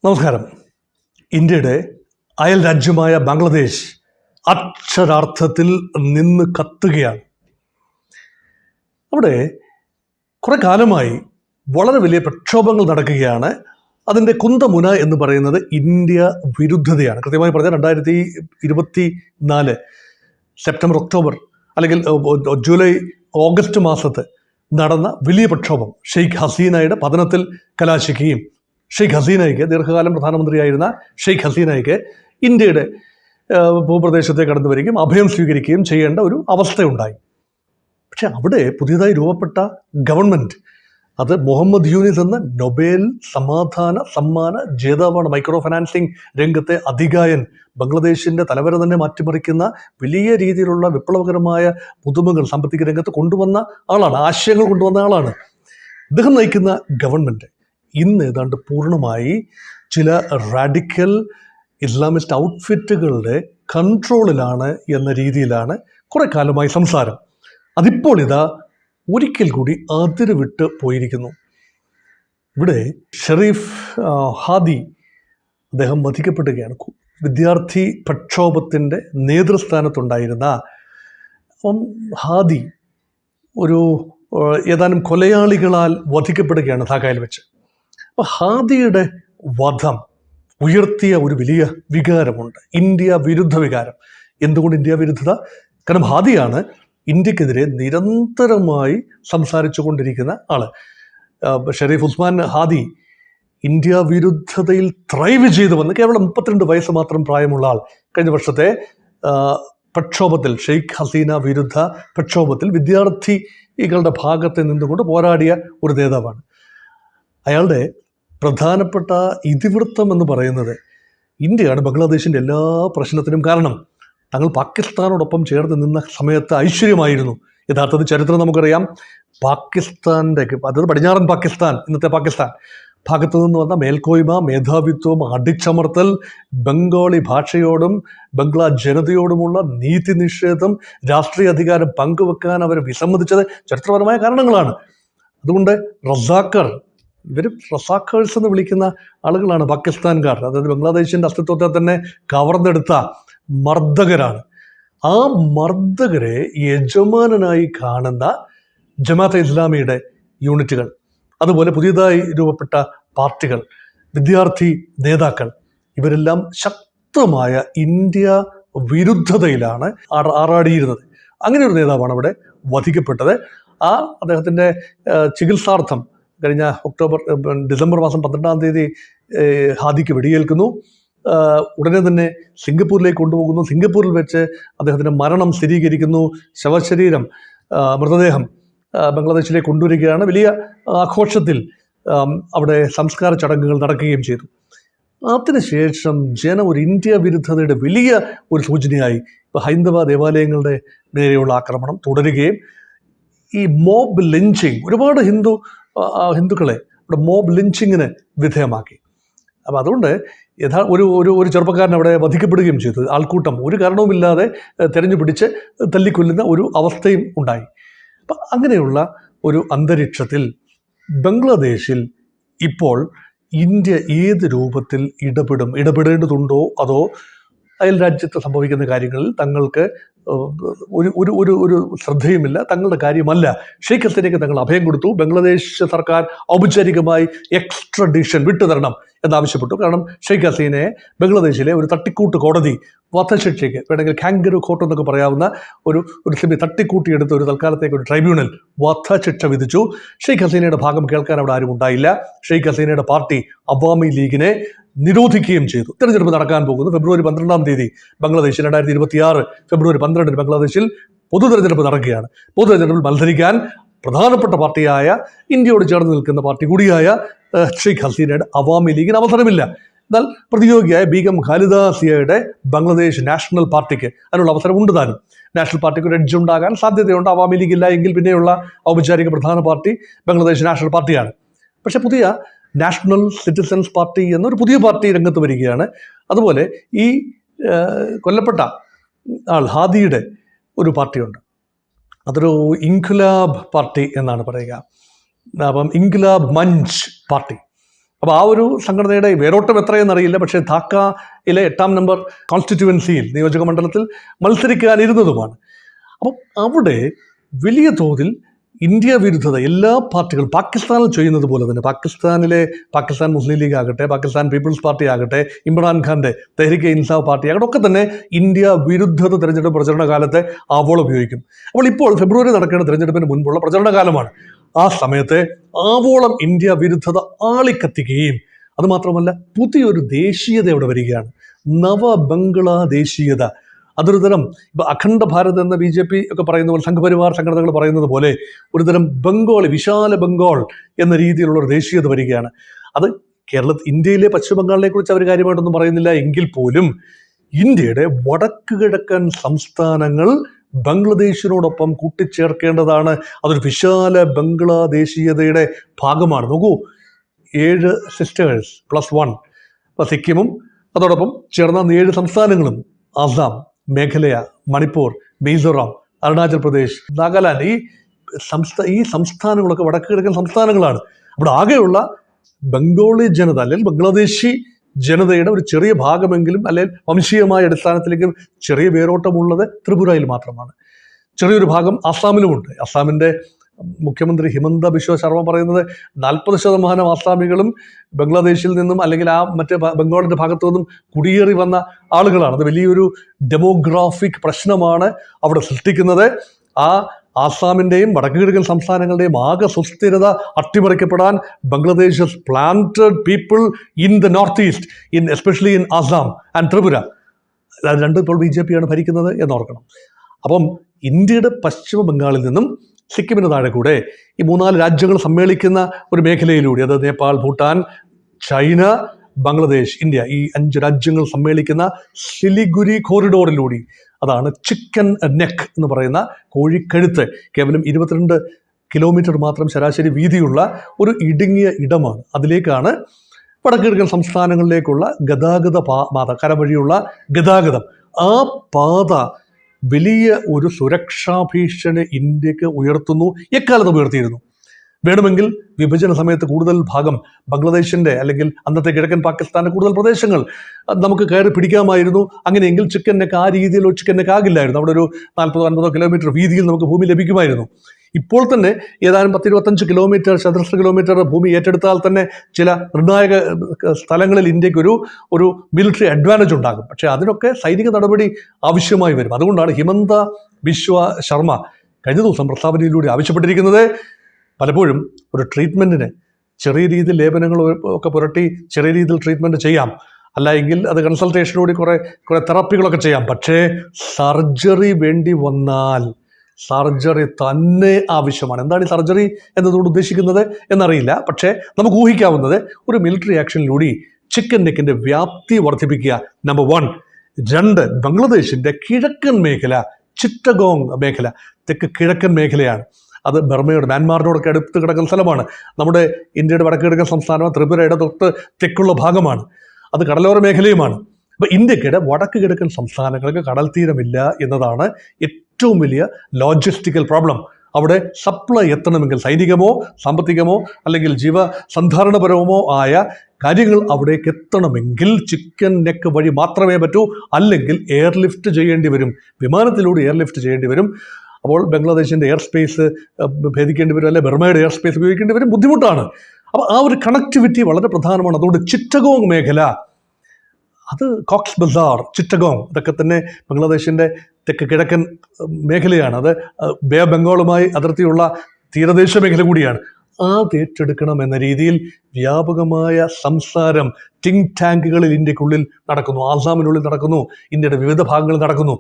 നമസ്കാരം. ഇന്ത്യയുടെ അയൽ രാജ്യമായ ബംഗ്ലാദേശ് അക്ഷരാർത്ഥത്തിൽ നിന്ന് കത്തുകയാണ്. അവിടെ കുറെ കാലമായി വളരെ വലിയ പ്രക്ഷോഭങ്ങൾ നടക്കുകയാണ്. അതിൻ്റെ കുന്തമുന എന്ന് പറയുന്നത് ഇന്ത്യ വിരുദ്ധതയാണ്. കൃത്യമായി പറഞ്ഞാൽ 2024 സെപ്റ്റംബർ, ഒക്ടോബർ അല്ലെങ്കിൽ ജൂലൈ, ഓഗസ്റ്റ് മാസത്ത് നടന്ന വലിയ പ്രക്ഷോഭം ഷെയ്ഖ് ഹസീനയുടെ പതനത്തിൽ കലാശിക്കുകയും ഷെയ്ഖ് ഹസീനയ്ക്ക്, ദീർഘകാലം പ്രധാനമന്ത്രിയായിരുന്ന ഷെയ്ഖ് ഹസീനയ്ക്ക് ഇന്ത്യയുടെ ഭൂപ്രദേശത്തെ കടന്നു വരികയും അഭയം സ്വീകരിക്കുകയും ചെയ്യേണ്ട ഒരു അവസ്ഥയുണ്ടായി. പക്ഷെ അവിടെ പുതിയതായി രൂപപ്പെട്ട ഗവൺമെൻറ്, അത് മുഹമ്മദ് യൂനിസ് എന്ന നൊബേൽ സമാധാന സമ്മാന ജേതാവാണ്. മൈക്രോ ഫിനാൻസിങ് രംഗത്തെ അതികായൻ, ബംഗ്ലാദേശിൻ്റെ തലവര തന്നെ മാറ്റിമറിക്കുന്ന വലിയ രീതിയിലുള്ള വിപ്ലവകരമായ പുതുമകൾ സാമ്പത്തിക രംഗത്ത് കൊണ്ടുവന്ന ആളാണ്, ആശയങ്ങൾ കൊണ്ടുവന്ന ആളാണ്. അദ്ദേഹം നയിക്കുന്ന ഗവൺമെൻറ് ഇന്ന് ഏതാണ്ട് പൂർണ്ണമായി ചില റാഡിക്കൽ ഇസ്ലാമിസ്റ്റ് ഔട്ട്ഫിറ്റുകളുടെ കൺട്രോളിലാണ് എന്ന രീതിയിലാണ് കുറെ കാലമായി സംസാരം. അതിപ്പോൾ ഇതാ ഒരിക്കൽ കൂടി അതിരുവിട്ട് പോയിരിക്കുന്നു. ഇവിടെ ഷെരീഫ് ഹാദി, അദ്ദേഹം വധിക്കപ്പെടുകയാണ്. വിദ്യാർത്ഥി പ്രക്ഷോഭത്തിൻ്റെ നേതൃസ്ഥാനത്തുണ്ടായിരുന്ന ഹാദി ഒരു ഏതാനും കൊലയാളികളാൽ വധിക്കപ്പെടുകയാണ് ധാക്കയിൽ വെച്ച്. അപ്പോൾ ഹാദിയുടെ വധം ഉയർത്തിയ ഒരു വലിയ വികാരമുണ്ട്, ഇന്ത്യ വിരുദ്ധ വികാരം. എന്തുകൊണ്ട് ഇന്ത്യ വിരുദ്ധത? കാരണം ഹാദിയാണ് ഇന്ത്യക്കെതിരെ നിരന്തരമായി സംസാരിച്ചു കൊണ്ടിരിക്കുന്ന ആള്. ഷെരീഫ് ഉസ്മാൻ ഹാദി ഇന്ത്യ വിരുദ്ധതയിൽ ത്രൈവ് ചെയ്തു വന്ന് കേവലം 32 വയസ്സ് മാത്രം പ്രായമുള്ള ആൾ. കഴിഞ്ഞ വർഷത്തെ പ്രക്ഷോഭത്തിൽ, ഷെയ്ഖ് ഹസീന വിരുദ്ധ പ്രക്ഷോഭത്തിൽ വിദ്യാർത്ഥികളുടെ ഭാഗത്ത് നിന്നുകൊണ്ട് പോരാടിയ ഒരു നേതാവാണ്. അയാളുടെ പ്രധാനപ്പെട്ട ഇതിവൃത്തം എന്ന് പറയുന്നത് ഇന്ത്യയാണ് ബംഗ്ലാദേശിൻ്റെ എല്ലാ പ്രശ്നത്തിനും കാരണം. തങ്ങൾ പാകിസ്ഥാനോടൊപ്പം ചേർന്ന് നിന്ന സമയത്ത് ഐശ്വര്യമായിരുന്നു. യഥാർത്ഥത്തിൽ ചരിത്രം നമുക്കറിയാം. പാകിസ്ഥാൻ്റെ, അതായത് പടിഞ്ഞാറൻ പാകിസ്ഥാൻ, ഇന്നത്തെ പാകിസ്ഥാൻ ഭാഗത്തു നിന്ന് വന്ന മേൽക്കോയ്മ, മേധാവിത്വം, അടിച്ചമർത്തൽ, ബംഗാളി ഭാഷയോടും ബംഗ്ലാ ജനതയോടുമുള്ള നീതി നിഷേധം, രാഷ്ട്രീയ അധികാരം പങ്കുവെക്കാൻ അവർ വിസമ്മതിച്ചത് ചരിത്രപരമായ കാരണങ്ങളാണ്. അതുകൊണ്ട് റസാക്കേഴ്സ് എന്ന് വിളിക്കുന്ന ആളുകളാണ് പാകിസ്ഥാൻകാർ. അതായത് ബംഗ്ലാദേശിൻ്റെ അസ്തിത്വത്തെ തന്നെ കവർന്നെടുത്ത മർദ്ദകരാണ്. ആ മർദ്ദകരെ യജമാനനായി കാണുന്ന ജമാഅത്തെ ഇസ്ലാമിയുടെ യൂണിറ്റുകൾ, അതുപോലെ പുതിയതായി രൂപപ്പെട്ട പാർട്ടികൾ, വിദ്യാർത്ഥി നേതാക്കൾ, ഇവരെല്ലാം ശക്തമായ ഇന്ത്യ വിരുദ്ധതയിലാണ് ആറാടിയിരുന്നത്. അങ്ങനെ ഒരു നേതാവാണ് അവിടെ വധിക്കപ്പെട്ടത്. അദ്ദേഹത്തിൻ്റെ ചികിത്സാർത്ഥം കഴിഞ്ഞ ഡിസംബർ മാസം 12-ാം തീയതി ഹാദിക്ക് വെടിയേൽക്കുന്നു. ഉടനെ തന്നെ സിംഗപ്പൂരിലേക്ക് കൊണ്ടുപോകുന്നു. സിംഗപ്പൂരിൽ വെച്ച് അദ്ദേഹത്തിൻ്റെ മരണം സ്ഥിരീകരിക്കുന്നു. ശവശരീരം, മൃതദേഹം ബംഗ്ലാദേശിലേക്ക് കൊണ്ടുവരികയാണ്. വലിയ ആഘോഷത്തിൽ അവിടെ സംസ്കാര ചടങ്ങുകൾ നടക്കുകയും ചെയ്തു. അതിനുശേഷം ഒരു ഇന്ത്യ വിരുദ്ധതയുടെ വലിയ ഒരു സൂചനയായി ഇപ്പോൾ ഹൈന്ദവ ദേവാലയങ്ങളുടെ നേരെയുള്ള ആക്രമണം തുടരുകയും ഈ മോബ് ലിഞ്ചിങ്, ഒരുപാട് ഹിന്ദുക്കളെ ഇവിടെ മോബ് ലിഞ്ചിങ്ങിന് വിധേയമാക്കി. അപ്പോൾ അതുകൊണ്ട് ഒരു ചെറുപ്പക്കാരൻ അവിടെ വധിക്കപ്പെടുകയും ചെയ്തു. ആൾക്കൂട്ടം ഒരു കാരണവുമില്ലാതെ തെരഞ്ഞു പിടിച്ച് തല്ലിക്കൊല്ലുന്ന ഒരു അവസ്ഥയും ഉണ്ടായി. അപ്പം അങ്ങനെയുള്ള ഒരു അന്തരീക്ഷത്തിൽ ബംഗ്ലാദേശിൽ ഇപ്പോൾ ഇന്ത്യ ഏത് രൂപത്തിൽ ഇടപെടേണ്ടതുണ്ടോ അതോ അയൽ രാജ്യത്ത് സംഭവിക്കുന്ന കാര്യങ്ങളിൽ തങ്ങൾക്ക് ഒരു ശ്രദ്ധയുമില്ല, തങ്ങളുടെ കാര്യമല്ല. ഷെയ്ഖ് ഹസീനയ്ക്ക് തങ്ങൾ അഭയം കൊടുത്തു. ബംഗ്ലാദേശ് സർക്കാർ ഔപചാരികമായി എക്സ്ട്രഡിഷൻ വിട്ടുതരണം എന്നാവശ്യപ്പെട്ടു. കാരണം ഷെയ്ഖ് ഹസീനയെ ബംഗ്ലാദേശിലെ ഒരു തട്ടിക്കൂട്ട് കോടതി വധശിക്ഷയ്ക്ക്, വേണമെങ്കിൽ കാങ്കരു കോർട്ട് എന്നൊക്കെ പറയാവുന്ന ഒരു തട്ടിക്കൂട്ടിയെടുത്ത ഒരു തൽക്കാലത്തേക്ക് ഒരു ട്രൈബ്യൂണൽ വധശിക്ഷ വിധിച്ചു. ഷെയ്ഖ് ഹസീനയുടെ ഭാഗം കേൾക്കാൻ അവിടെ ആരും ഉണ്ടായില്ല. ഷെയ്ഖ് ഹസീനയുടെ പാർട്ടി അവാമി ലീഗിനെ നിരോധിക്കുകയും ചെയ്തു. തെരഞ്ഞെടുപ്പ് നടക്കാൻ പോകുന്നു ഫെബ്രുവരി 12-ാം തീയതി ബംഗ്ലാദേശിൽ. 2026 ഫെബ്രുവരി 12-ന് ബംഗ്ലാദേശിൽ പൊതു തെരഞ്ഞെടുപ്പ് നടക്കുകയാണ്. പൊതു തെരഞ്ഞെടുപ്പിൽ മത്സരിക്കാൻ പ്രധാനപ്പെട്ട പാർട്ടിയായ, ഇന്ത്യയോട് ചേർന്ന് നിൽക്കുന്ന പാർട്ടി കൂടിയായ ഷെയ്ഖ് ഹസീനയുടെ അവാമി ലീഗിന് അവസരമില്ല. എന്നാൽ പ്രതിയോഗിയായ ബീഗം ഖാലിദ സിയയുടെ ബംഗ്ലാദേശ് നാഷണൽ പാർട്ടിക്ക് അതിനുള്ള അവസരം ഉണ്ട്. താനും നാഷണൽ പാർട്ടിക്ക് ഒരു എഡ്ജ് ഉണ്ടാകാൻ സാധ്യതയുണ്ട്. അവാമി ലീഗ് ഇല്ല എങ്കിൽ പിന്നെയുള്ള ഔപചാരിക പ്രധാന പാർട്ടി ബംഗ്ലാദേശ് നാഷണൽ പാർട്ടിയാണ്. പക്ഷേ പുതിയ നാഷണൽ സിറ്റിസൺസ് പാർട്ടി എന്നൊരു പുതിയ പാർട്ടി രംഗത്ത് വരികയാണ്. അതുപോലെ ഈ കൊല്ലപ്പെട്ട ആൾ ഹാദിയുടെ ഒരു പാർട്ടിയുണ്ട്, അതൊരു ഇൻഖിലാബ് പാർട്ടി എന്നാണ് പറയുക. അപ്പം ഇൻഖിലാബ് മഞ്ച് പാർട്ടി, അപ്പോൾ ആ ഒരു സംഘടനയുടെ വേരോട്ടം എത്രയെന്നറിയില്ല. പക്ഷേ ധാക്കയിലെ 8ാം നമ്പർ കോൺസ്റ്റിറ്റ്യുവൻസിയിൽ നിയോജക മണ്ഡലത്തിൽ മത്സരിക്കാനിരുന്നതുമാണ്. അപ്പം അവിടെ വലിയ തോതിൽ ഇന്ത്യ വിരുദ്ധത എല്ലാ പാർട്ടികളും പാകിസ്ഥാനിൽ ചെയ്യുന്നത് പോലെ തന്നെ പാകിസ്ഥാൻ മുസ്ലിം ലീഗ് ആകട്ടെ, പാകിസ്ഥാൻ പീപ്പിൾസ് പാർട്ടി ആകട്ടെ, ഇമ്രാൻഖാൻ്റെ തെഹ്രീക്ക് ഇൻസാഫ് പാർട്ടി ആകട്ടെ, ഒക്കെ തന്നെ ഇന്ത്യ വിരുദ്ധത തെരഞ്ഞെടുപ്പ് പ്രചരണ കാലത്തെ ആവോളം ഉപയോഗിക്കും. അപ്പോൾ ഇപ്പോൾ ഫെബ്രുവരി നടക്കേണ്ട തെരഞ്ഞെടുപ്പിന് മുൻപുള്ള പ്രചരണ കാലമാണ്. ആ സമയത്തെ ആവോളം ഇന്ത്യ വിരുദ്ധത ആളിക്കത്തിക്കുകയും അതുമാത്രമല്ല പുതിയൊരു ദേശീയത അവിടെ വരികയാണ്, നവ ബംഗ്ലാ ദേശീയത. അതൊരു തരം ഇപ്പം അഖണ്ഡ ഭാരത് എന്ന BJP ഒക്കെ പറയുന്ന പോലെ, സംഘപരിവാർ സംഘടനകൾ പറയുന്നത് പോലെ ഒരു തരം ബംഗാളി, വിശാല ബംഗാൾ എന്ന രീതിയിലുള്ള ഒരു ദേശീയത വരികയാണ്. അത് ഇന്ത്യയിലെ പശ്ചിമ ബംഗാളിനെ കുറിച്ച് അവർ കാര്യമായിട്ടൊന്നും പറയുന്നില്ല എങ്കിൽ പോലും ഇന്ത്യയുടെ വടക്ക് കിഴക്കൻ സംസ്ഥാനങ്ങൾ ബംഗ്ലാദേശിനോടൊപ്പം കൂട്ടിച്ചേർക്കേണ്ടതാണ്. അതൊരു വിശാല ബംഗ്ലാദേശീയതയുടെ ഭാഗമാണ്. നോക്കൂ, 7 സിസ്റ്റേഴ്സ് +1, സിക്കിമും അതോടൊപ്പം ചേർന്ന 7 സംസ്ഥാനങ്ങളും, ആസാം, മേഘാലയ, മണിപ്പൂർ, മിസോറാം, അരുണാചൽ പ്രദേശ്, നാഗാലാൻഡ്, ഈ സംസ്ഥാനങ്ങളൊക്കെ വടക്ക് കിഴക്കൻ സംസ്ഥാനങ്ങളാണ്. അവിടെ ആകെയുള്ള ബംഗാളി ജനത അല്ലെങ്കിൽ ബംഗ്ലാദേശി ജനതയുടെ ഒരു ചെറിയ ഭാഗമെങ്കിലും അല്ലെങ്കിൽ വംശീയമായ അടിസ്ഥാനത്തിലെങ്കിലും ചെറിയ വേരോട്ടമുള്ളത് ത്രിപുരയിൽ മാത്രമാണ്. ചെറിയൊരു ഭാഗം ആസാമിലുമുണ്ട്. ആസാമിൻ്റെ മുഖ്യമന്ത്രി ഹിമന്ത ബിശ്വ ശർമ്മ പറയുന്നത് 40% ആസാമികളും ബംഗ്ലാദേശിൽ നിന്നും അല്ലെങ്കിൽ മറ്റേ ബംഗാളിൻ്റെ ഭാഗത്തു നിന്നും കുടിയേറി വന്ന ആളുകളാണ്. അത് വലിയൊരു ഡെമോഗ്രാഫിക് പ്രശ്നമാണ് അവിടെ സൃഷ്ടിക്കുന്നത്. ആ ആസാമിൻ്റെയും വടക്ക് കിഴക്കൻ സംസ്ഥാനങ്ങളുടെയും ആകെ സുസ്ഥിരത അട്ടിമറിക്കപ്പെടാൻ Bangladesh planted people in the north east, especially in Assam and Tripura. അത് രണ്ടും ഇപ്പോൾ BJP ആണ് ഭരിക്കുന്നത് എന്നോർക്കണം. അപ്പം ഇന്ത്യയുടെ പശ്ചിമ ബംഗാളിൽ നിന്നും സിക്കിമിന് താഴെ കൂടെ ഈ 3-4 രാജ്യങ്ങൾ സമ്മേളിക്കുന്ന ഒരു മേഖലയിലൂടെ, അത് നേപ്പാൾ, ഭൂട്ടാൻ, ചൈന, ബംഗ്ലാദേശ്, ഇന്ത്യ, ഈ 5 രാജ്യങ്ങൾ സമ്മേളിക്കുന്ന സിലിഗുരി കോറിഡോറിലൂടെ, അതാണ് ചിക്കൻ നെക്ക് എന്ന് പറയുന്ന കോഴിക്കഴുത്ത്, കേവലം 22 കിലോമീറ്റർ മാത്രം ശരാശരി വീതിയുള്ള ഒരു ഇടുങ്ങിയ ഇടമാണ്. അതിലേക്കാണ് വടക്ക് കിഴക്കൻ സംസ്ഥാനങ്ങളിലേക്കുള്ള ഗതാഗത പാത, കരവഴിയുള്ള ഗതാഗതം. ആ പാത വലിയ ഒരു സുരക്ഷാ ഭീഷണി ഇന്ത്യക്ക് ഉയർത്തുന്നു, എക്കാലത്തും ഉയർത്തിയിരുന്നു. വേണമെങ്കിൽ വിഭജന സമയത്ത് കൂടുതൽ ഭാഗം ബംഗ്ലാദേശിൻ്റെ അല്ലെങ്കിൽ അന്നത്തെ കിഴക്കൻ പാകിസ്ഥാൻ്റെ കൂടുതൽ പ്രദേശങ്ങൾ നമുക്ക് കയറി പിടിക്കാമായിരുന്നു. അങ്ങനെയെങ്കിൽ ചിക്കൻ നെക്ക് ആ രീതിയിൽ ചിക്കൻ നെക്ക് ആകില്ലായിരുന്നു. അവിടെ ഒരു 40-50 കിലോമീറ്റർ വീതിയിൽ നമുക്ക് ഭൂമി ലഭിക്കുമായിരുന്നു. ഇപ്പോൾ തന്നെ ഏതാനും 10-25 കിലോമീറ്റർ ചതുരശ്ര കിലോമീറ്റർ ഭൂമി ഏറ്റെടുത്താൽ തന്നെ ചില നിർണായക സ്ഥലങ്ങളിൽ ഇന്ത്യക്ക് ഒരു മിലിറ്ററി അഡ്വാൻറ്റേജ് ഉണ്ടാകും. പക്ഷേ അതിനൊക്കെ സൈനിക നടപടി ആവശ്യമായി വരും. അതുകൊണ്ടാണ് ഹിമന്ത ബിശ്വ ശർമ്മ കഴിഞ്ഞ ദിവസം പ്രസ്താവനയിലൂടെ ആവശ്യപ്പെട്ടിരിക്കുന്നത്, പലപ്പോഴും ഒരു ട്രീറ്റ്മെൻറ്റിന് ചെറിയ രീതിയിൽ ലേപനങ്ങൾ ഒക്കെ പുരട്ടി ചെറിയ രീതിയിൽ ട്രീറ്റ്മെൻറ്റ് ചെയ്യാം, അല്ല എങ്കിൽ അത് കൺസൾട്ടേഷനോട് കുറേ തെറാപ്പികളൊക്കെ ചെയ്യാം. പക്ഷേ സർജറി വേണ്ടി വന്നാൽ സർജറി തന്നെ ആവശ്യമാണ്. എന്താണ് ഈ സർജറി എന്നതുകൊണ്ട് ഉദ്ദേശിക്കുന്നത് എന്നറിയില്ല. പക്ഷേ നമുക്ക് ഊഹിക്കാവുന്നത് ഒരു മിലിറ്ററി ആക്ഷനിലൂടെ ചിക്കൻ നെക്കിൻ്റെ വ്യാപ്തി വർദ്ധിപ്പിക്കുക, നമ്പർ 1. 2, ബംഗ്ലാദേശിൻ്റെ കിഴക്കൻ മേഖല, ചിറ്റഗോങ് മേഖല, തെക്ക് കിഴക്കൻ മേഖലയാണ്. അത് മ്യാൻമാറിനോടൊക്കെ അടുത്ത് കിടക്കുന്ന സ്ഥലമാണ്. നമ്മുടെ ഇന്ത്യയുടെ വടക്ക് കിഴക്കൻ സംസ്ഥാനം ത്രിപുരയുടെ തൊട്ട് തെക്കുള്ള ഭാഗമാണ്. അത് കടലോര മേഖലയുമാണ്. അപ്പോൾ ഇന്ത്യക്കിടെ വടക്ക് കിഴക്കൻ സംസ്ഥാനങ്ങൾക്ക് കടൽ തീരമില്ല എന്നതാണ് ഏറ്റവും വലിയ ലോജിസ്റ്റിക്കൽ പ്രോബ്ലം. അവിടെ സപ്ലൈ എത്തണമെങ്കിൽ സൈനികമോ സാമ്പത്തികമോ അല്ലെങ്കിൽ ജീവസന്ധാരണപരമോ ആയ കാര്യങ്ങൾ അവിടേക്ക് എത്തണമെങ്കിൽ ചിക്കൻ നെക്ക് വഴി മാത്രമേ പറ്റൂ. അല്ലെങ്കിൽ എയർലിഫ്റ്റ് ചെയ്യേണ്ടി വരും, വിമാനത്തിലൂടെ എയർലിഫ്റ്റ് ചെയ്യേണ്ടി വരും. അപ്പോൾ ബംഗ്ലാദേശിൻ്റെ എയർ സ്പേസ് ഭേദിക്കേണ്ടി വരും, അല്ലെങ്കിൽ ബർമയുടെ എയർ സ്പേസ് ഉപയോഗിക്കേണ്ടി വരും. ബുദ്ധിമുട്ടാണ്. അപ്പോൾ ആ ഒരു കണക്ടിവിറ്റി വളരെ പ്രധാനമാണ്. അതുകൊണ്ട് ചിറ്റഗോങ് മേഖല, അത് കോക്സ് ബസാർ, ചിറ്റഗോങ്, ഇതൊക്കെ തന്നെ ബംഗ്ലാദേശിൻ്റെ തെക്ക് കിഴക്കൻ മേഖലയാണ്. അത് ബേ ഓഫ് ബംഗാളുമായി അതിർത്തിയുള്ള തീരദേശ മേഖല കൂടിയാണ്. അത് ഏറ്റെടുക്കണം എന്ന രീതിയിൽ വ്യാപകമായ സംസാരം തിങ്ക് ടാങ്കുകളിൽ ഇന്ത്യക്കുള്ളിൽ നടക്കുന്നു, ആസാമിനുള്ളിൽ നടക്കുന്നു, ഇന്ത്യയുടെ വിവിധ ഭാഗങ്ങളിൽ നടക്കുന്നു.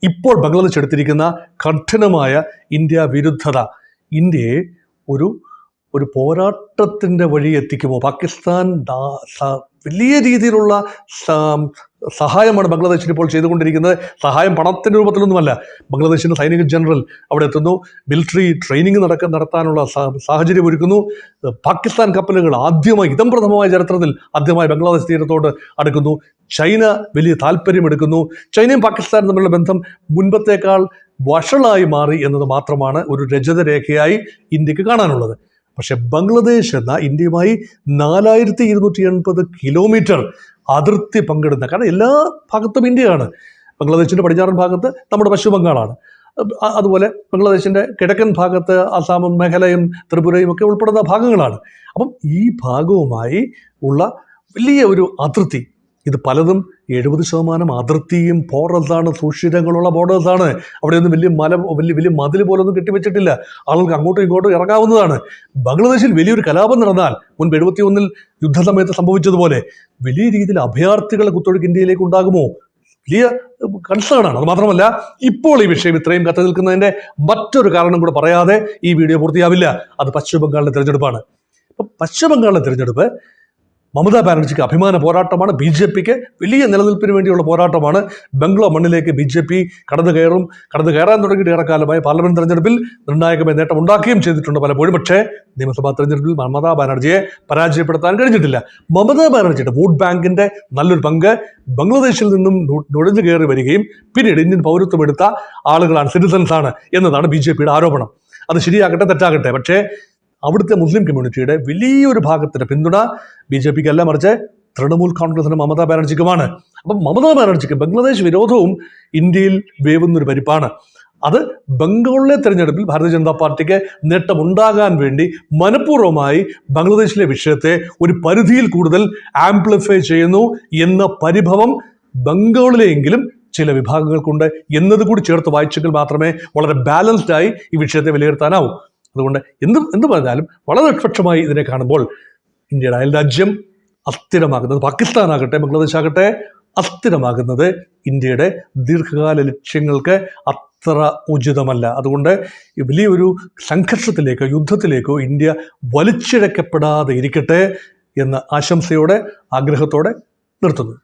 ഇപ്പോൾ ബംഗ്ലാദേശ് എടുത്തിരിക്കുന്ന കഠിനമായ ഇന്ത്യ വിരുദ്ധത ഇന്ത്യയെ ഒരു പോരാട്ടത്തിൻ്റെ വഴി എത്തിക്കുമോ? പാകിസ്ഥാൻ വലിയ രീതിയിലുള്ള സഹായമാണ് ബംഗ്ലാദേശിന് ഇപ്പോൾ ചെയ്തുകൊണ്ടിരിക്കുന്നത്. സഹായം പണത്തിൻ്റെ രൂപത്തിലൊന്നുമല്ല. ബംഗ്ലാദേശിൻ്റെ സൈനിക ജനറൽ അവിടെ എത്തുന്നു, മിലിറ്ററി ട്രെയിനിങ് നടത്താനുള്ള സാഹചര്യം ഒരുക്കുന്നു. പാകിസ്ഥാൻ കപ്പലുകൾ ഇതംപ്രഥമമായ ചരിത്രത്തിൽ ആദ്യമായി ബംഗ്ലാദേശ് തീരത്തോട് അടുക്കുന്നു. ചൈന വലിയ താല്പര്യമെടുക്കുന്നു. ചൈനയും പാകിസ്ഥാനും തമ്മിലുള്ള ബന്ധം മുൻപത്തേക്കാൾ വഷളായി മാറി എന്നത് മാത്രമാണ് ഒരു രജതരേഖയായി ഇന്ത്യക്ക് കാണാനുള്ളത്. പക്ഷെ ബംഗ്ലാദേശ് എന്ന ഇന്ത്യയുമായി 4280 കിലോമീറ്റർ അതിർത്തി പങ്കിടുന്ന, കാരണം എല്ലാ ഭാഗത്തും ഇന്ത്യയാണ്. ബംഗ്ലാദേശിൻ്റെ പടിഞ്ഞാറൻ ഭാഗത്ത് നമ്മുടെ പശ്ചിമ ബംഗാളാണ്. അതുപോലെ ബംഗ്ലാദേശിൻ്റെ കിഴക്കൻ ഭാഗത്ത് ആസാമും മേഘാലയയും ത്രിപുരയും ഒക്കെ ഉൾപ്പെടുന്ന ഭാഗങ്ങളാണ്. അപ്പം ഈ ഭാഗവുമായി ഉള്ള വലിയ ഒരു അതിർത്തി, ഇത് പലതും 70% അതിർത്തിയും ബോർഡേഴ്സാണ്, സുഷിരങ്ങളുള്ള ബോർഡേഴ്സാണ്. അവിടെയൊന്നും വലിയ മതിൽ പോലൊന്നും കെട്ടിവെച്ചിട്ടില്ല. ആളുകൾക്ക് അങ്ങോട്ടും ഇങ്ങോട്ടും ഇറങ്ങാവുന്നതാണ്. ബംഗ്ലാദേശിൽ വലിയൊരു കലാപം നടന്നാൽ മുൻപ് 71 യുദ്ധസമയത്ത് സംഭവിച്ചതുപോലെ വലിയ രീതിയിൽ അഭയാർത്ഥികളെ കുത്തൊഴുക്ക് ഇന്ത്യയിലേക്ക് ഉണ്ടാകുമോ? വലിയ കൺസേണാണ്. അത് മാത്രമല്ല, ഇപ്പോൾ ഈ വിഷയം ഇത്രയും കത്തി നിൽക്കുന്നതിൻ്റെ മറ്റൊരു കാരണം കൂടെ പറയാതെ ഈ വീഡിയോ പൂർത്തിയാവില്ല. അത് പശ്ചിമ ബംഗാളിലെ തിരഞ്ഞെടുപ്പാണ്. അപ്പം പശ്ചിമ ബംഗാളിലെ തിരഞ്ഞെടുപ്പ് മമതാ ബാനർജിക്ക് അഭിമാന പോരാട്ടമാണ്. BJPക്ക് വലിയ നിലനിൽപ്പിന് വേണ്ടിയുള്ള പോരാട്ടമാണ്. ബംഗ്ലോ മണ്ണിലേക്ക് BJP കടന്നു കയറാൻ തുടങ്ങിയിട്ട് ഏറെക്കാലമായി. പാർലമെന്റ് തെരഞ്ഞെടുപ്പിൽ നിർണായകമായ നേട്ടം ഉണ്ടാക്കുകയും ചെയ്തിട്ടുണ്ട് പലപ്പോഴും. പക്ഷേ നിയമസഭാ തെരഞ്ഞെടുപ്പിൽ മമതാ ബാനർജിയെ പരാജയപ്പെടുത്താൻ കഴിഞ്ഞിട്ടില്ല. മമതാ ബാനർജിയുടെ വോട്ട് ബാങ്കിന്റെ നല്ലൊരു പങ്ക് ബംഗ്ലാദേശിൽ നിന്നും നുഴഞ്ഞു കയറി വരികയും പിന്നീട് ഇന്ത്യൻ പൗരത്വം എടുത്ത ആളുകളാണ്, സിറ്റിസൺസ് ആണ് എന്നതാണ് BJPയുടെ ആരോപണം. അത് ശരിയാകട്ടെ തെറ്റാകട്ടെ, പക്ഷേ അവിടുത്തെ മുസ്ലിം കമ്മ്യൂണിറ്റിയുടെ വലിയൊരു ഭാഗത്തിന്റെ പിന്തുണ BJPക്ക് അല്ല, മറിച്ച് തൃണമൂൽ കോൺഗ്രസിനും മമതാ ബാനർജിക്കുമാണ്. അപ്പം മമതാ ബാനർജിക്ക് ബംഗ്ലാദേശ് വിരോധവും ഇന്ത്യയിൽ വേവുന്നൊരു പരിപ്പാണ്. അത് ബംഗാളിലെ തെരഞ്ഞെടുപ്പിൽ ഭാരതീയ ജനതാ പാർട്ടിക്ക് നേട്ടമുണ്ടാകാൻ വേണ്ടി മനഃപൂർവ്വമായി ബംഗ്ലാദേശിലെ വിഷയത്തെ ഒരു പരിധിയിൽ കൂടുതൽ ആംപ്ലിഫൈ ചെയ്യുന്നു എന്ന പരിഭവം ബംഗാളിലെയെങ്കിലും ചില വിഭാഗങ്ങൾക്കുണ്ട് എന്നതുകൂടി ചേർത്ത് വായിച്ചെങ്കിൽ മാത്രമേ വളരെ ബാലൻസ്ഡായി ഈ വിഷയത്തെ വിലയിരുത്താനാവൂ. അതുകൊണ്ട് എന്ത് പറഞ്ഞാലും വളരെ നിഷ്പക്ഷമായി ഇതിനെ കാണുമ്പോൾ ഇന്ത്യയുടെ അയൽരാജ്യം അസ്ഥിരമാകുന്നത്, പാകിസ്ഥാനാകട്ടെ ബംഗ്ലാദേശ് ആകട്ടെ, അസ്ഥിരമാകുന്നത് ഇന്ത്യയുടെ ദീർഘകാല ലക്ഷ്യങ്ങൾക്ക് അത്ര ഉചിതമല്ല. അതുകൊണ്ട് വലിയൊരു സംഘർഷത്തിലേക്കോ യുദ്ധത്തിലേക്കോ ഇന്ത്യ വലിച്ചിഴക്കപ്പെടാതെ ഇരിക്കട്ടെ എന്ന ആശംസയോടെ ആഗ്രഹത്തോടെ നിർത്തുന്നു.